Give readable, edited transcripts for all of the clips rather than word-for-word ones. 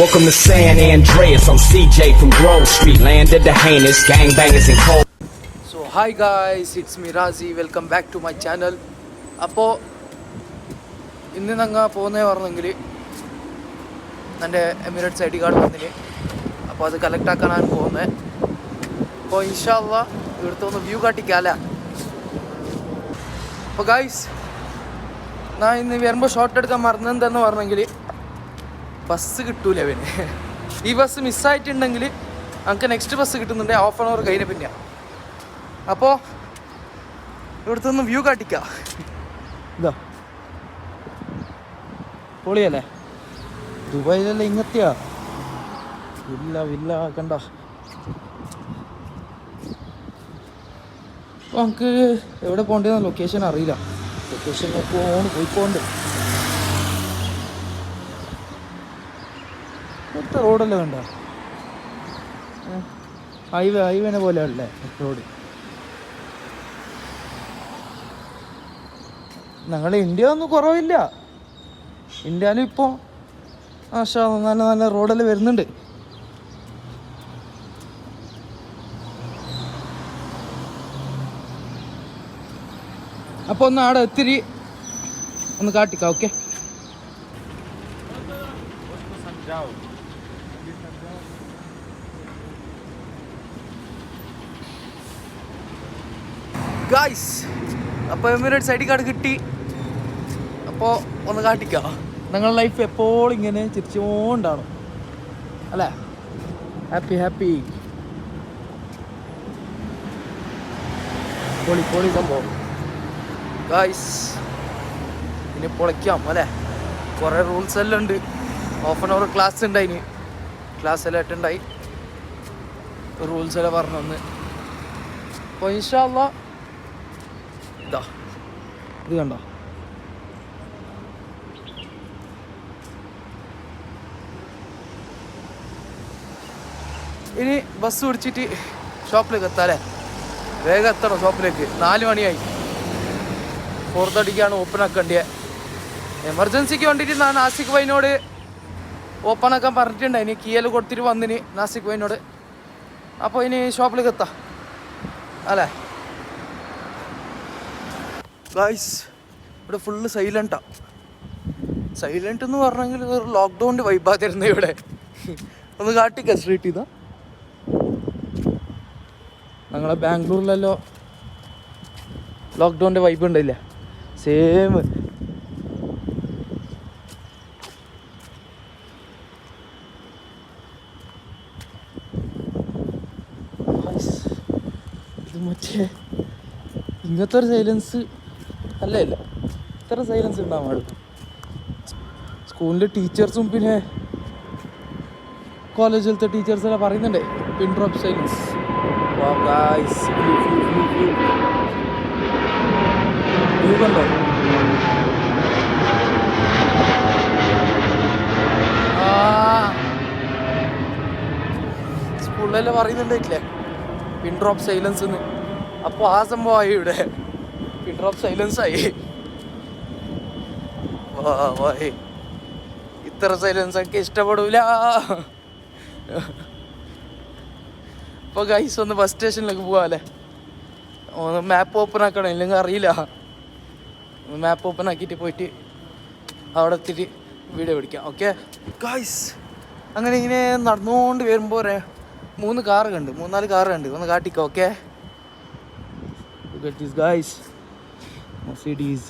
Welcome to San Andreas, I'm CJ from Grove Street, land of the heinous, gangbangers and cold. So hi guys, it's me Razi, welcome back to my channel. അപ്പോൾ ഇന്ന് ഞങ്ങൾ പോകുന്നത് പറഞ്ഞെങ്കിൽ എൻ്റെ Emirates ID card വന്നിന്, അപ്പോൾ അത് collect ആക്കാനാണ് പോകുന്നത്. അപ്പോൾ ഇൻഷാ അള്ളാ ഇവിടുത്തെ ഒന്ന് വ്യൂ കാട്ടിക്കാല്ല. അപ്പോൾ ഗൈസ്, ഞാൻ ഇന്ന് വരുമ്പോൾ ഷോർട്ട് എടുക്കാൻ മറന്നെന്തെന്ന് പറഞ്ഞെങ്കിൽ ബസ് കിട്ടൂല. പിന്നെ ഈ ബസ് മിസ്സായിട്ടുണ്ടെങ്കിൽ നമുക്ക് നെക്സ്റ്റ് ബസ് കിട്ടുന്നുണ്ട് ഹാഫ് ആൻ അവർ കഴിഞ്ഞ പിന്നെ. അപ്പോൾ ഇവിടുത്തെ ഒന്ന് വ്യൂ കാട്ടിക്കാം. ഇതാ പൊളിയല്ലേ, ദുബായിലല്ലേ ഇങ്ങത്തെയാ വില്ല കണ്ട. അപ്പോൾ നമുക്ക് എവിടെ പോകേണ്ടതെന്ന് ലൊക്കേഷൻ അറിയില്ല. ലൊക്കേഷൻ പോയിക്കൊണ്ട് ഇവിടുത്തെ റോഡല്ലേ കണ്ട, ഹൈവേനെ പോലെയല്ലേ റോഡ്. ഞങ്ങളുടെ ഇന്ത്യ ഒന്നും കുറവില്ല. ഇന്ത്യയിലും ഇപ്പോൾ നല്ല നല്ല റോഡെല്ലാം വരുന്നുണ്ട്. അപ്പോൾ ഒന്ന് അവിടെ എത്തിരി ഒന്ന് കാട്ടിക്കാം. ഓക്കെ, ഗായ്സ്, അപ്പോൾ എമിറേറ്റ്സ് ID കാർഡ് കിട്ടി. അപ്പോൾ ഒന്ന് കാട്ടിക്കാം. നിങ്ങളുടെ ലൈഫ് എപ്പോഴും ഇങ്ങനെ ചിരിച്ചുകൊണ്ടാണ് അല്ലേ? ഹാപ്പി പൊളി സംഭവം ഗായ്സ്. ഇനി പൊളിക്കാം അല്ലേ? കുറേ റൂൾസ് എല്ലാം ഉണ്ട്. ഹാഫ് ആൻ അവർ ക്ലാസ് ഉണ്ടായിന്, ക്ലാസ് എല്ലാം അറ്റൻഡായി, റൂൾസ് എല്ലാം പറഞ്ഞു തന്ന്. അപ്പോൾ ഇൻഷാ അള്ളാ ഇതാ ഇത് കണ്ടോ, ഇനി ബസ് പിടിച്ചിട്ട് ഷോപ്പിലേക്ക് എത്താം അല്ലേ? വേഗം എത്തണം ഷോപ്പിലേക്ക്. 4 മണിയായി. 4:30 ഓപ്പൺ ആക്കേണ്ടിയത്. എമർജൻസിക്ക് വേണ്ടിയിട്ട് ഞാൻ നാസിക് വൈനോട് ഓപ്പൺ ആക്കാൻ പറഞ്ഞിട്ടുണ്ടായി. ഇനി കീയൽ കൊടുത്തിട്ട് വന്നിന് നാസിക് വൈനോട്. അപ്പോൾ ഇനി ഷോപ്പിലേക്ക് എത്താം അല്ലേ? ഗായ്സ്, ഇവിടെ ഫുള്ള് സൈലൻറ്റാണ്. സൈലൻറ്റ് എന്ന് പറഞ്ഞെങ്കിൽ ഒരു ലോക്ക്ഡൗണിൻ്റെ വൈബാ തരുന്നത് ഇവിടെ. ഒന്ന് കാട്ടിക്ക സ്ട്രീറ്റ് ഇതാ. ഞങ്ങളെ ബാംഗ്ലൂരിലല്ലോ ലോക്ക്ഡൗണിൻ്റെ വൈബ് ഉണ്ടല്ലേ, സെയിം. ഇത് മറ്റേ ഇങ്ങനത്തെ ഒരു സൈലൻസ് അല്ല, ഇത്ര സൈലൻസ് ഉണ്ടാവും പാടും. സ്കൂളിലെ ടീച്ചേഴ്സും പിന്നെ കോളേജിലത്തെ ടീച്ചേഴ്സെല്ലാം പറയുന്നുണ്ട് പിൻ ഡ്രോപ്പ് സൈലൻസ്. വ്യൂ കണ്ടോ? സ്കൂളിലെല്ലാം പറയുന്നുണ്ടായിട്ടില്ലേ പിൻ ഡ്രോപ്പ് സൈലൻസ് എന്ന്. അപ്പോൾ ആ സംഭവമായി ഇവിടെ, പിൻ ഡ്രോപ്പ് സൈലൻസ് ആയി. ഇത്ര സൈലൻസ് ഒക്കെ ഇഷ്ടപ്പെടൂല. ഇപ്പോൾ ഗൈസ് ഒന്ന് ബസ് സ്റ്റേഷനിലേക്ക് പോവാം അല്ലേ? ഒന്ന് മാപ്പ് ഓപ്പൺ ആക്കണം, ഇല്ലെങ്കിൽ അറിയില്ല. മാപ്പ് ഓപ്പൺ ആക്കിയിട്ട് പോയിട്ട് അവിടെ എത്തിയിട്ട് വീഡിയോ പിടിക്കാം. ഓക്കെ ഗൈസ്, അങ്ങനെ ഇങ്ങനെ നടന്നുകൊണ്ട് വരുമ്പോൾ 3-4 കാറ് കണ്ട്. ഒന്ന് കാട്ടിക്കോ. Okay, look at this guys, Mercedes,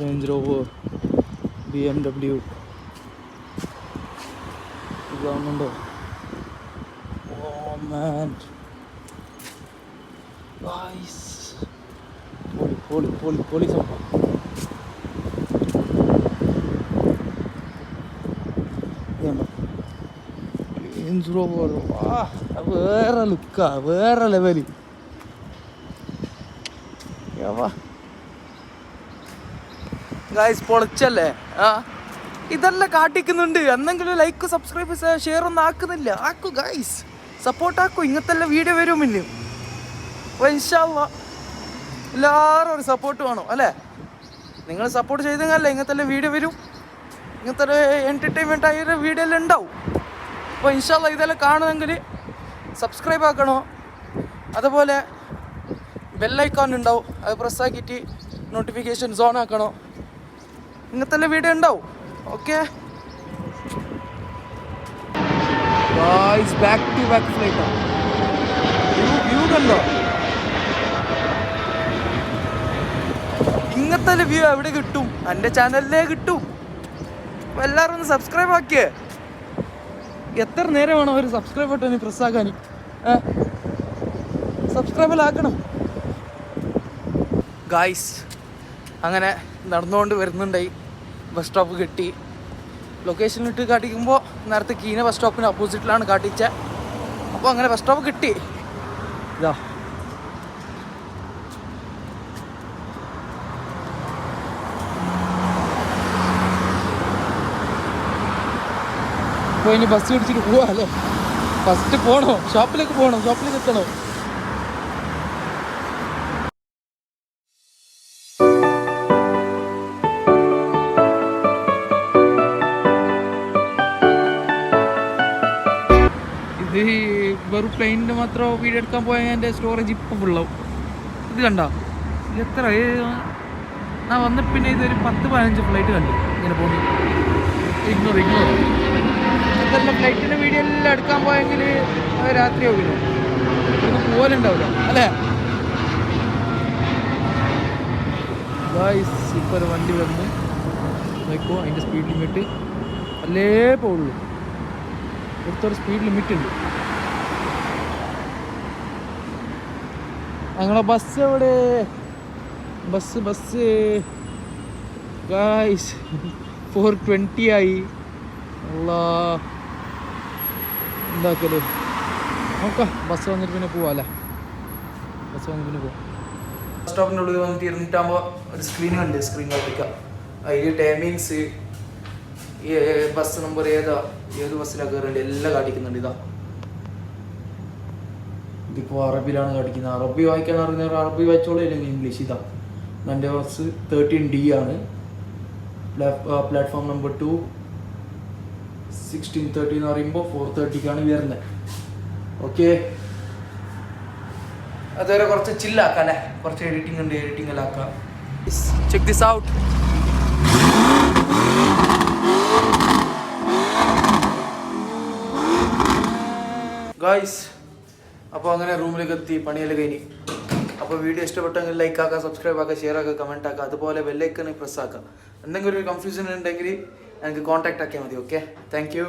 Range Rover, BMW. ഇതാവുന്നുണ്ടോ? Oh man guys, പൊളി സംഭവം. Range Rover വേറെ ലുക്കാ, വേറെ ലെവല്. ഗായ്സ് പൊളിച്ചല്ലേ? ഇതെല്ലാം കാട്ടിക്കുന്നുണ്ട്. എന്തെങ്കിലും ലൈക്ക് സബ്സ്ക്രൈബ് ഷെയർ ഒന്നും ആക്കുന്നില്ല. ആക്കൂ ഗായ്സ്, സപ്പോർട്ട് ആക്കൂ. ഇങ്ങനത്തെ എല്ലാം വീഡിയോ വരും പിന്നെ. അപ്പോൾ ഇൻഷാ അള്ളാ എല്ലാവരും ഒരു സപ്പോർട്ട് വേണം അല്ലേ? നിങ്ങൾ സപ്പോർട്ട് ചെയ്തെങ്കിലല്ലേ ഇങ്ങനത്തെ എല്ലാം വീഡിയോ വരും. ഇങ്ങനത്തെ ഒരു എൻ്റർടൈൻമെൻ്റ് ആയൊരു വീഡിയോ എല്ലാം ഉണ്ടാവും. അപ്പോൾ ഇൻഷാല്ലാ ഇതെല്ലാം കാണുമെങ്കിൽ സബ്സ്ക്രൈബ് ആക്കണോ. അതുപോലെ ബെല്ലൈക്കോൺ ഉണ്ടാവും, അത് പ്രസ്സാക്കിയിട്ട് നോട്ടിഫിക്കേഷൻസ് ഓൺ ആക്കണോ. ഇങ്ങനത്തെ വീഡിയോ ഉണ്ടാവും. ഓക്കെ ബാക്ക് ടു ബാക്ക് ഫ്ലൈറ്റാണ്. വ്യൂ കണ്ടോ? ഇങ്ങനത്തെ വ്യൂ എവിടെ കിട്ടും? എൻ്റെ ചാനലിലേ കിട്ടും. അപ്പോൾ എല്ലാവരും ഒന്ന് സബ്സ്ക്രൈബ് ആക്കിയേ. എത്ര നേരം വേണം ഒരു സബ്സ്ക്രൈബ് ബട്ടൺ പ്രസ്സാക്കാൻ? സബ്സ്ക്രൈബിലാക്കണം ഗായ്സ്. അങ്ങനെ നടന്നുകൊണ്ട് വരുന്നുണ്ടായി. ബസ് സ്റ്റോപ്പ് കിട്ടി. ലൊക്കേഷനിലിട്ട് കാട്ടിക്കുമ്പോൾ നേരത്തെ കീന ബസ് സ്റ്റോപ്പിന് ഓപ്പോസിറ്റിലാണ് കാട്ടിച്ചത്. അപ്പോൾ അങ്ങനെ ബസ് സ്റ്റോപ്പ് കിട്ടി. ഇതാ അപ്പോൾ ഇനി ബസ് പിടിച്ചിട്ട് പോവാമല്ലേ? ഫസ്റ്റ് പോകണോ? ഷോപ്പിലേക്ക് പോകണോ? ഷോപ്പിലേക്ക് എത്തണോ? ഇത് വെറും പ്ലെയിനിൻ്റെ മാത്രം വീഡിയോ എടുക്കാൻ പോയാൽ എൻ്റെ സ്റ്റോറേജ് ഇപ്പം ഫുള്ളാവും. ഇത് കണ്ടോ? എത്ര ഞാൻ വന്നിട്ട് പിന്നെ ഇതൊരു 10-15 ഫ്ലൈറ്റ് കണ്ടു ഇങ്ങനെ പോകുന്നു. ഇഗ്നോർ ഇതെല്ലാം ഫ്ലൈറ്റിൻ്റെ വീഡിയോ എല്ലാം എടുക്കാൻ പോയെങ്കിൽ രാത്രി ആവില്ല, ഇതൊന്നും പോലുണ്ടാവില്ല അല്ലേ ഗായ്സ്. ഇപ്പോൾ ഒരു വണ്ടി വന്ന് നോക്കുമോ, അതിൻ്റെ സ്പീഡ് ലിമിറ്റ് അല്ലേ പോകുള്ളൂ. ഇവിടുത്തെ സ്പീഡ് ലിമിറ്റ് ഉണ്ട്. ഞങ്ങളെ ബസ് എവിടെ? ബസ് ഗായ്സ് 4:20 ആയി. എന്താക്കല് നോക്കാം. ബസ് വന്നിട്ട് പിന്നെ പോവാല്ലേ? ബസ് വന്നിട്ട് പിന്നെ പോവാം. ബസ് സ്റ്റോപ്പിൻ്റെ ഉള്ളിൽ വന്നിട്ട് ഇരുന്നിട്ടാകുമ്പോൾ ഒരു സ്ക്രീൻ കണ്ട്, സ്ക്രീൻ കാണിക്കാം. അതിൽ ടൈമിങ്സ്, ബസ് നമ്പർ ഏത് ബസ്സിലാണ് കയറേണ്ടത് എല്ലാം കാണിക്കുന്നുണ്ട്. ഇതാ ഇതിപ്പോൾ അറബിയിലാണ് കാണിക്കുന്നത്. അറബി വായിക്കാൻ അറിയുന്നവർ അറബി വായിച്ചോളൂ, അല്ലെങ്കിൽ ഇംഗ്ലീഷ്. ഇതാ എൻ്റെ ബസ് 13D ആണ്. പ്ലാറ്റ്ഫോം നമ്പർ 2 16:30 എന്ന് പറയുമ്പോൾ 4:30ക്കാണ് വരുന്നത്. ഓക്കെ, അതുവരെ കുറച്ച് ചില്ലാക്കാം അല്ലേ? കുറച്ച് എഡിറ്റിംഗ് ഉണ്ട്, എഡിറ്റിംഗ് എല്ലാം ആക്കാം. Check this out. ഗായ്സ് അപ്പോൾ അങ്ങനെ റൂമിലേക്ക് എത്തി, പണിയെല്ലാം കഴിഞ്ഞ്. അപ്പോൾ വീഡിയോ ഇഷ്ടപ്പെട്ടെങ്കിൽ ലൈക്ക് ആക്കുക, സബ്സ്ക്രൈബ് ആക്കുക, ഷെയർ ആക്കുക, കമൻറ്റ് ആക്കുക. അതുപോലെ ബെല്ലൈക്കൺ പ്രസ് ആക്കുക. എന്തെങ്കിലും ഒരു കൺഫ്യൂഷൻ ഉണ്ടെങ്കിൽ എനിക്ക് കോൺടാക്ട് ആക്കിയാൽ മതി. Okay, thank you.